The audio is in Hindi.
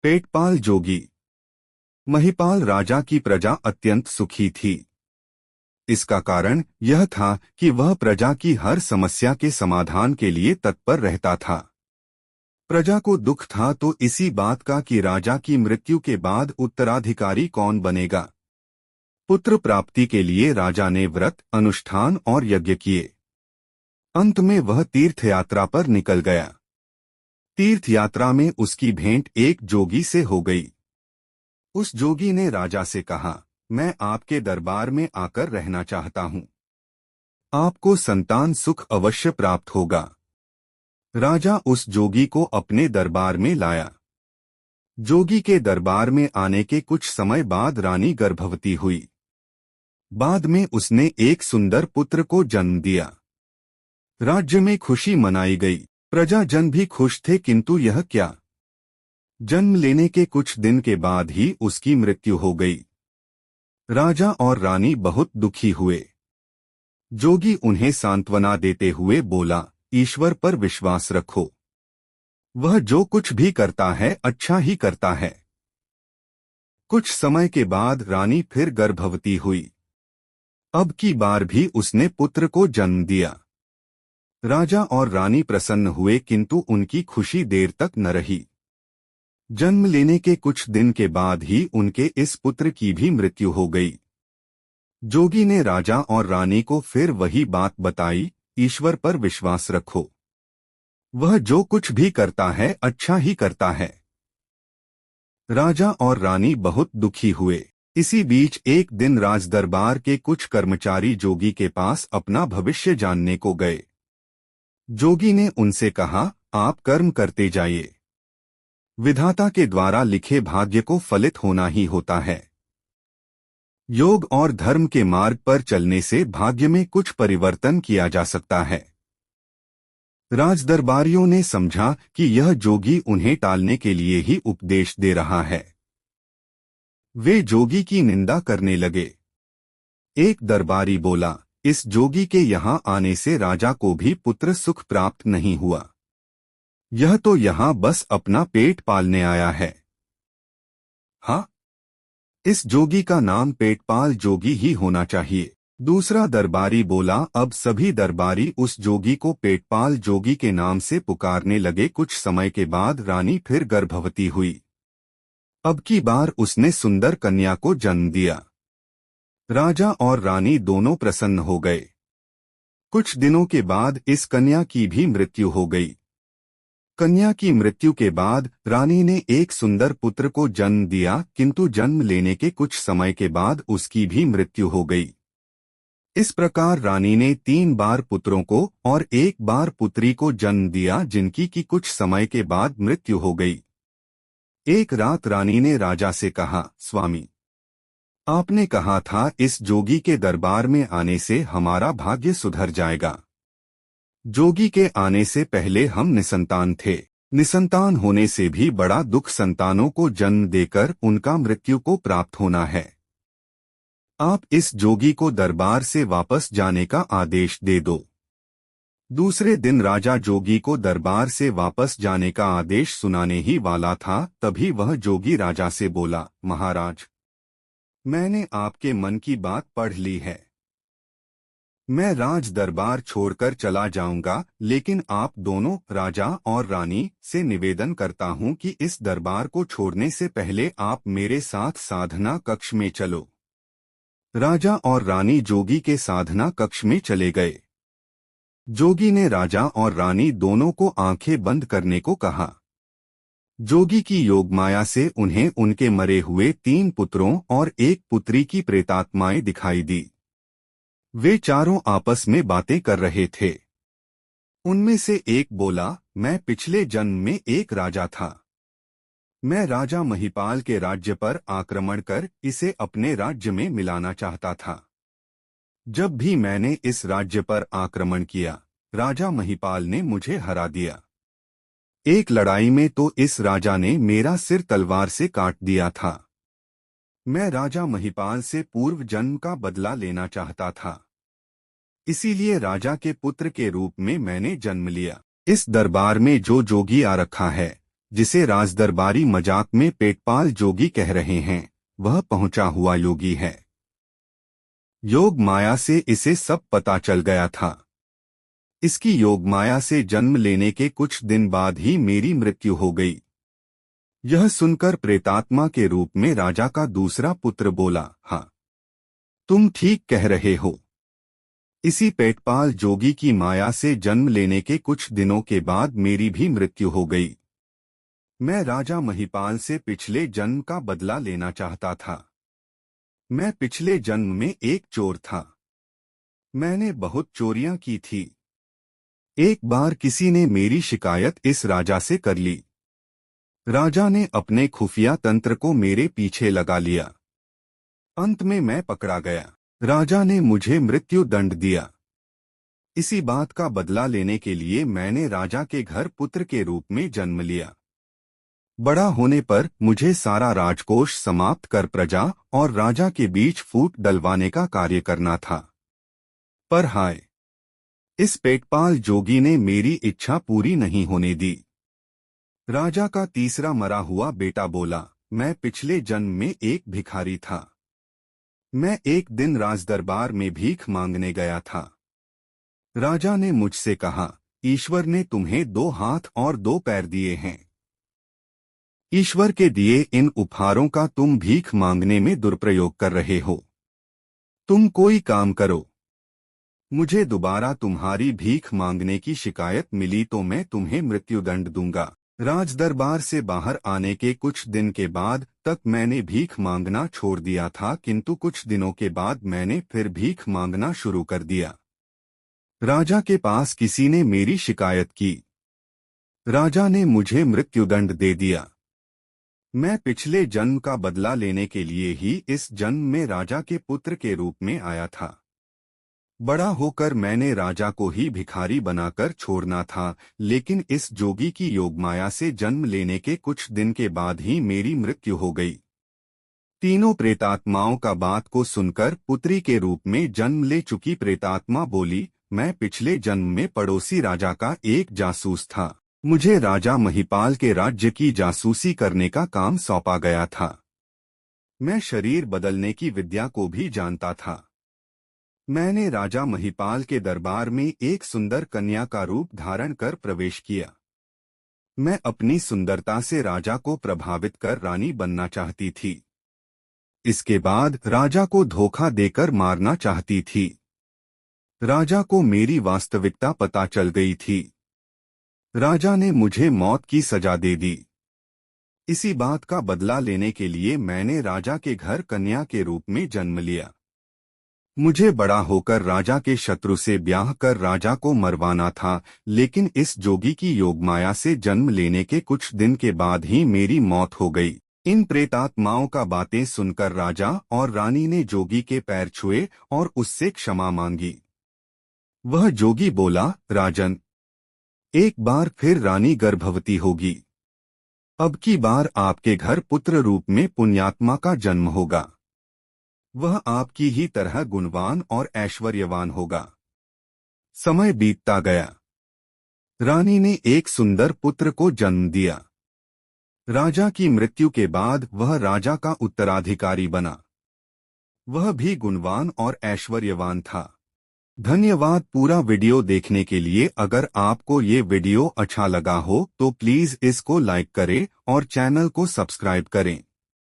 पेटपाल जोगी। महिपाल राजा की प्रजा अत्यंत सुखी थी। इसका कारण यह था कि वह प्रजा की हर समस्या के समाधान के लिए तत्पर रहता था। प्रजा को दुख था तो इसी बात का कि राजा की मृत्यु के बाद उत्तराधिकारी कौन बनेगा। पुत्र प्राप्ति के लिए राजा ने व्रत, अनुष्ठान और यज्ञ किए। अंत में वह तीर्थ यात्रा पर निकल गया। तीर्थ यात्रा में उसकी भेंट एक जोगी से हो गई। उस जोगी ने राजा से कहा, मैं आपके दरबार में आकर रहना चाहता हूँ। आपको संतान सुख अवश्य प्राप्त होगा। राजा उस जोगी को अपने दरबार में लाया। जोगी के दरबार में आने के कुछ समय बाद रानी गर्भवती हुई। बाद में उसने एक सुंदर पुत्र को जन्म दिया। राज्य में खुशी मनाई गई। प्रजाजन भी खुश थे, किंतु यह क्या, जन्म लेने के कुछ दिन के बाद ही उसकी मृत्यु हो गई। राजा और रानी बहुत दुखी हुए। जोगी उन्हें सांत्वना देते हुए बोला, ईश्वर पर विश्वास रखो, वह जो कुछ भी करता है अच्छा ही करता है। कुछ समय के बाद रानी फिर गर्भवती हुई। अब की बार भी उसने पुत्र को जन्म दिया। राजा और रानी प्रसन्न हुए, किंतु उनकी खुशी देर तक न रही। जन्म लेने के कुछ दिन के बाद ही उनके इस पुत्र की भी मृत्यु हो गई। जोगी ने राजा और रानी को फिर वही बात बताई, ईश्वर पर विश्वास रखो, वह जो कुछ भी करता है अच्छा ही करता है। राजा और रानी बहुत दुखी हुए। इसी बीच एक दिन राजदरबार के कुछ कर्मचारी जोगी के पास अपना भविष्य जानने को गए। जोगी ने उनसे कहा, आप कर्म करते जाइए, विधाता के द्वारा लिखे भाग्य को फलित होना ही होता है। योग और धर्म के मार्ग पर चलने से भाग्य में कुछ परिवर्तन किया जा सकता है। राजदरबारियों ने समझा कि यह जोगी उन्हें टालने के लिए ही उपदेश दे रहा है। वे जोगी की निंदा करने लगे। एक दरबारी बोला, इस जोगी के यहाँ आने से राजा को भी पुत्र सुख प्राप्त नहीं हुआ। यह तो यहाँ बस अपना पेट पालने आया है। हाँ, इस जोगी का नाम पेटपाल जोगी ही होना चाहिए। दूसरा दरबारी बोला, अब सभी दरबारी उस जोगी को पेटपाल जोगी के नाम से पुकारने लगे। कुछ समय के बाद रानी फिर गर्भवती हुई। अब की बार उसने सुंदर कन्या को जन्म दिया। राजा और रानी दोनों प्रसन्न हो गए। कुछ दिनों के बाद इस कन्या की भी मृत्यु हो गई। कन्या की मृत्यु के बाद रानी ने एक सुंदर पुत्र को जन्म दिया, किंतु जन्म लेने के कुछ समय के बाद उसकी भी मृत्यु हो गई। इस प्रकार रानी ने 3 बार पुत्रों को और 1 बार पुत्री को जन्म दिया, जिनकी की कुछ समय के बाद मृत्यु हो गई। एक रात रानी ने राजा से कहा, स्वामी, आपने कहा था इस जोगी के दरबार में आने से हमारा भाग्य सुधर जाएगा। जोगी के आने से पहले हम निसंतान थे। निसंतान होने से भी बड़ा दुख संतानों को जन्म देकर उनका मृत्यु को प्राप्त होना है। आप इस जोगी को दरबार से वापस जाने का आदेश दे दो। दूसरे दिन राजा जोगी को दरबार से वापस जाने का आदेश सुनाने ही वाला था, तभी वह जोगी राजा से बोला, महाराज, मैंने आपके मन की बात पढ़ ली है। मैं राज दरबार छोड़कर चला जाऊंगा, लेकिन आप दोनों, राजा और रानी, से निवेदन करता हूं कि इस दरबार को छोड़ने से पहले आप मेरे साथ साधना कक्ष में चलो। राजा और रानी जोगी के साधना कक्ष में चले गए। जोगी ने राजा और रानी दोनों को आंखें बंद करने को कहा। जोगी की योगमाया से उन्हें उनके मरे हुए 3 पुत्रों और 1 पुत्री की प्रेतात्माएं दिखाई दी। वे चारों आपस में बातें कर रहे थे। उनमें से एक बोला, मैं पिछले जन्म में एक राजा था। मैं राजा महिपाल के राज्य पर आक्रमण कर इसे अपने राज्य में मिलाना चाहता था। जब भी मैंने इस राज्य पर आक्रमण किया, राजा महिपाल ने मुझे हरा दिया। एक लड़ाई में तो इस राजा ने मेरा सिर तलवार से काट दिया था। मैं राजा महिपाल से पूर्व जन्म का बदला लेना चाहता था, इसीलिए राजा के पुत्र के रूप में मैंने जन्म लिया। इस दरबार में जो जोगी आ रखा है, जिसे राजदरबारी मजाक में पेटपाल जोगी कह रहे हैं, वह पहुंचा हुआ योगी है। योग माया से इसे सब पता चल गया था। इसकी योग माया से जन्म लेने के कुछ दिन बाद ही मेरी मृत्यु हो गई। यह सुनकर प्रेतात्मा के रूप में राजा का दूसरा पुत्र बोला, हाँ, तुम ठीक कह रहे हो। इसी पेटपाल जोगी की माया से जन्म लेने के कुछ दिनों के बाद मेरी भी मृत्यु हो गई। मैं राजा महिपाल से पिछले जन्म का बदला लेना चाहता था। मैं पिछले जन्म में एक चोर था। मैंने बहुत चोरियां की थी। एक बार किसी ने मेरी शिकायत इस राजा से कर ली। राजा ने अपने खुफिया तंत्र को मेरे पीछे लगा लिया। अंत में मैं पकड़ा गया। राजा ने मुझे मृत्यु दंड दिया। इसी बात का बदला लेने के लिए मैंने राजा के घर पुत्र के रूप में जन्म लिया। बड़ा होने पर मुझे सारा राजकोष समाप्त कर प्रजा और राजा के बीच फूट डलवाने का कार्य करना था। पर हाय, इस पेटपाल जोगी ने मेरी इच्छा पूरी नहीं होने दी। राजा का तीसरा मरा हुआ बेटा बोला, मैं पिछले जन्म में एक भिखारी था। मैं एक दिन राजदरबार में भीख मांगने गया था। राजा ने मुझसे कहा, ईश्वर ने तुम्हें 2 हाथ और 2 पैर दिए हैं। ईश्वर के दिए इन उपहारों का तुम भीख मांगने में दुरुपयोग कर रहे हो। तुम कोई काम करो। मुझे दोबारा तुम्हारी भीख मांगने की शिकायत मिली तो मैं तुम्हें मृत्युदंड दूंगा। राजदरबार से बाहर आने के कुछ दिन के बाद तक मैंने भीख मांगना छोड़ दिया था, किंतु कुछ दिनों के बाद मैंने फिर भीख मांगना शुरू कर दिया। राजा के पास किसी ने मेरी शिकायत की। राजा ने मुझे मृत्युदंड दे दिया। मैं पिछले जन्म का बदला लेने के लिए ही इस जन्म में राजा के पुत्र के रूप में आया था। बड़ा होकर मैंने राजा को ही भिखारी बनाकर छोड़ना था, लेकिन इस जोगी की योगमाया से जन्म लेने के कुछ दिन के बाद ही मेरी मृत्यु हो गई। तीनों प्रेतात्माओं का बात को सुनकर पुत्री के रूप में जन्म ले चुकी प्रेतात्मा बोली, मैं पिछले जन्म में पड़ोसी राजा का एक जासूस था। मुझे राजा महिपाल के राज्य की जासूसी करने का काम सौंपा गया था। मैं शरीर बदलने की विद्या को भी जानता था। मैंने राजा महिपाल के दरबार में एक सुंदर कन्या का रूप धारण कर प्रवेश किया। मैं अपनी सुंदरता से राजा को प्रभावित कर रानी बनना चाहती थी। इसके बाद राजा को धोखा देकर मारना चाहती थी। राजा को मेरी वास्तविकता पता चल गई थी। राजा ने मुझे मौत की सजा दे दी। इसी बात का बदला लेने के लिए मैंने राजा के घर कन्या के रूप में जन्म लिया। मुझे बड़ा होकर राजा के शत्रु से ब्याह कर राजा को मरवाना था, लेकिन इस जोगी की योगमाया से जन्म लेने के कुछ दिन के बाद ही मेरी मौत हो गई। इन प्रेतात्माओं का बातें सुनकर राजा और रानी ने जोगी के पैर छुए और उससे क्षमा मांगी। वह जोगी बोला, राजन, एक बार फिर रानी गर्भवती होगी। अब की बार आपके घर पुत्र रूप में पुण्यात्मा का जन्म होगा। वह आपकी ही तरह गुणवान और ऐश्वर्यवान होगा। समय बीतता गया। रानी ने एक सुंदर पुत्र को जन्म दिया। राजा की मृत्यु के बाद वह राजा का उत्तराधिकारी बना। वह भी गुणवान और ऐश्वर्यवान था। धन्यवाद पूरा वीडियो देखने के लिए। अगर आपको ये वीडियो अच्छा लगा हो तो प्लीज इसको लाइक करें और चैनल को सब्सक्राइब करें।